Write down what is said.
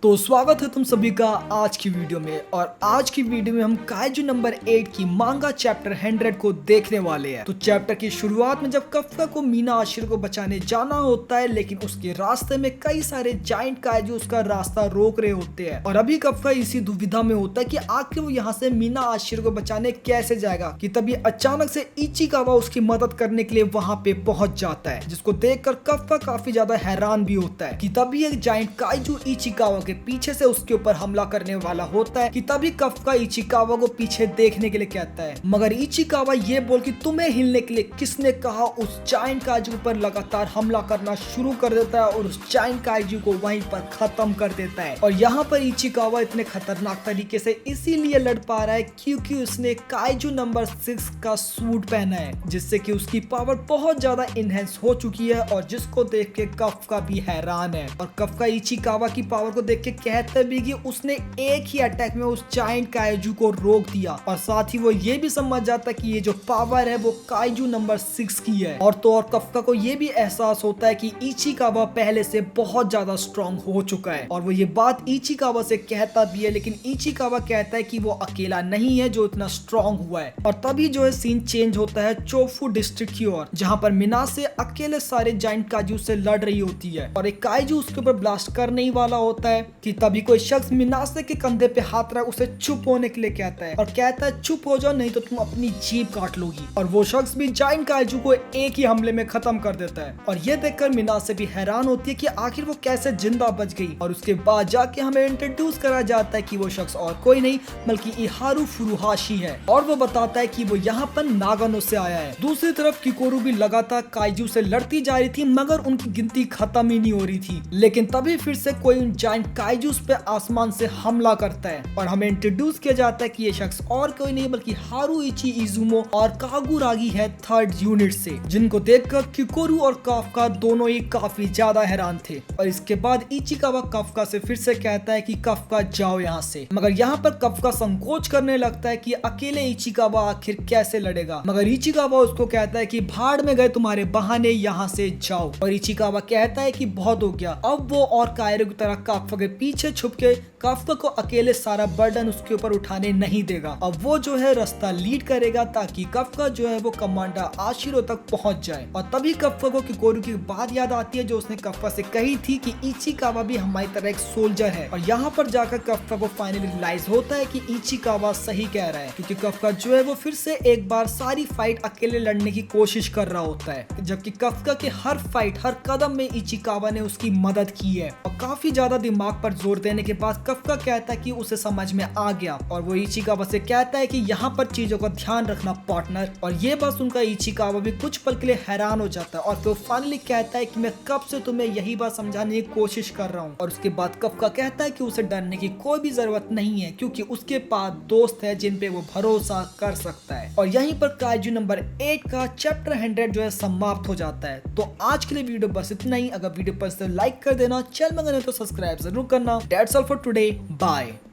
तो स्वागत है तुम सभी का आज की वीडियो में। और आज की वीडियो में हम काइजू नंबर 8 की मांगा चैप्टर 100 को देखने वाले हैं। तो चैप्टर की शुरुआत में जब कफ्का को मीना आशिरो को बचाने जाना होता है, लेकिन उसके रास्ते में कई सारे जाइंट काइजू उसका रास्ता रोक रहे होते हैं। और अभी कफ्का इसी दुविधा में होता है कि आखिर वो यहाँ से मीना आशिरो को बचाने कैसे जाएगा कि तभी अचानक से इचिकावा उसकी मदद करने के लिए वहाँ पे पहुंच जाता है, जिसको देखकर कफ्का काफी ज्यादा हैरान भी होता है कि तभी एक जाइंट काइजू इचिकावा के पीछे से उसके ऊपर हमला करने वाला होता है कि तभी कफ्का इचिकावा को पीछे देखने के लिए कहता है, मगर इचिकावा ये बोल कि तुम्हें हिलने के लिए किसने कहा, उस जाइंट काइजू पर लगातार हमला करना शुरू कर देता है और उस जाइंट काइजू को वहीं पर खत्म कर देता है। और यहाँ पर इचिकावा इतने खतरनाक तरीके से इसीलिए लड़ पा रहा है क्योंकि उसने काइजू नंबर 6 का सूट पहना है, जिससे कि उसकी पावर बहुत ज्यादा इनहेंस हो चुकी है। और जिसको देख के कफ्का भी हैरान है और कफ्का इचिकावा की पावर को देख के कहता भी कि उसने एक ही अटैक में उस जाइंट काइजू को रोक दिया। और साथ ही वो ये भी समझ जाता कि ये जो पावर है वो काइजू नंबर 6 की है। और तो और कफ्का को ये भी एहसास होता है कि इचिकावा पहले से बहुत ज्यादा स्ट्रॉन्ग हो चुका है। और वो ये बात इचिकावा से कहता भी है, लेकिन इचिकावा कहता है कि वो अकेला नहीं है जो इतना स्ट्रॉन्ग हुआ है। और तभी जो है सीन चेंज होता है चोफू डिस्ट्रिक्ट की ओर, जहाँ पर मिनासे अकेले सारे जाइंट काइजू से लड़ रही होती है और एक काइजू उसके ऊपर ब्लास्ट करने ही वाला होता है कि तभी कोई शख्स मिनासे के कंधे पे हाथ रख उसे चुप होने के लिए कहता है और कहता है चुप हो जाओ नहीं तो तुम अपनी जीभ काट लोगी। और वो शख्स भी जाइंट काइजू को एक ही हमले में खत्म कर देता है। और ये देखकर मिनासे भी हैरान होती है कि आखिर वो कैसे जिंदा बच गई। और उसके बाद जाके हमें इंट्रोड्यूस करा जाता है कि वो शख्स और कोई नहीं बल्कि इहारू फुरुहाशी है और वो बताता है कि वो यहाँ पर नागानो से आया है। दूसरी तरफ किकोरू भी लगातार काइजू से लड़ती जा रही थी, मगर उनकी गिनती खत्म ही नहीं हो रही थी। लेकिन तभी फिर से कोई उन जाइंट काइजूस पे आसमान से हमला करता है और हमें इंट्रोड्यूस किया जाता है कि ये शख्स और कोई नहीं बल्कि हारुइची इजुमो और कागुरागी है 3rd यूनिट से, जिनको देखकर किकोरू और काफ्का दोनों ही काफी ज्यादा हैरान थे। और इसके बाद इचिकावा काफ्का से फिर से कहता है कि काफ्का जाओ यहाँ से, मगर यहाँ पर काफ्का संकोच करने लगता है कि अकेले इचिकावा आखिर कैसे लड़ेगा। मगर इचिकावा उसको कहता है कि भाड़ में गए तुम्हारे बहाने, यहाँ से जाओ। और इचिकावा कहता है कि बहुत हो गया, अब वो और कायरो की तरह काफ्का के पीछे छुप के काफ्का को अकेले सारा बर्डन उसके ऊपर उठाने नहीं देगा। अब वो जो है रास्ता लीड करेगा ताकि काफ्का जो है वो कमांडर आशिरो तक पहुंच जाए। और तभी काफ्का को किकोरू की बात याद आती है जो उसने काफ्का से कही थी कि इचिकावा भी हमारी तरह एक सोल्जर है। और यहाँ पर जाकर काफ्का को फाइनली रियलाइज होता है कि इचिकावा सही कह रहा है, क्योंकि काफ्का जो है वो फिर से एक बार सारी फाइट अकेले लड़ने की कोशिश कर रहा होता है, जबकि काफ्का के हर फाइट हर कदम में इचिकावा ने उसकी मदद की है। और काफी ज्यादा दिमाग पर जोर देने के बाद काफ्का कहता है कि उसे समझ में आ गया और वो इचिकावा से कहता है कि यहाँ पर चीजों का ध्यान रखना पार्टनर। और ये बात सुनकर इचिकावा भी कुछ पल के लिए हैरान हो जाता है और फिर फाइनली कहता है कि मैं कब से तुम्हें यही बात समझाने की कोशिश कर रहा हूँ। और उसके बाद काफ्का कहता है कि उसे डरने की कोई भी जरूरत नहीं है क्योंकि उसके पास दोस्त है जिन पे वो भरोसा कर सकता है। और यहीं पर काइजू नंबर 8 का चैप्टर 100 जो है समाप्त हो जाता है। तो आज के लिए वीडियो बस इतना ही। अगर वीडियो पसंद है लाइक कर देना, चैनल में नए तो सब्सक्राइब जरूर करना। That's all for today, bye.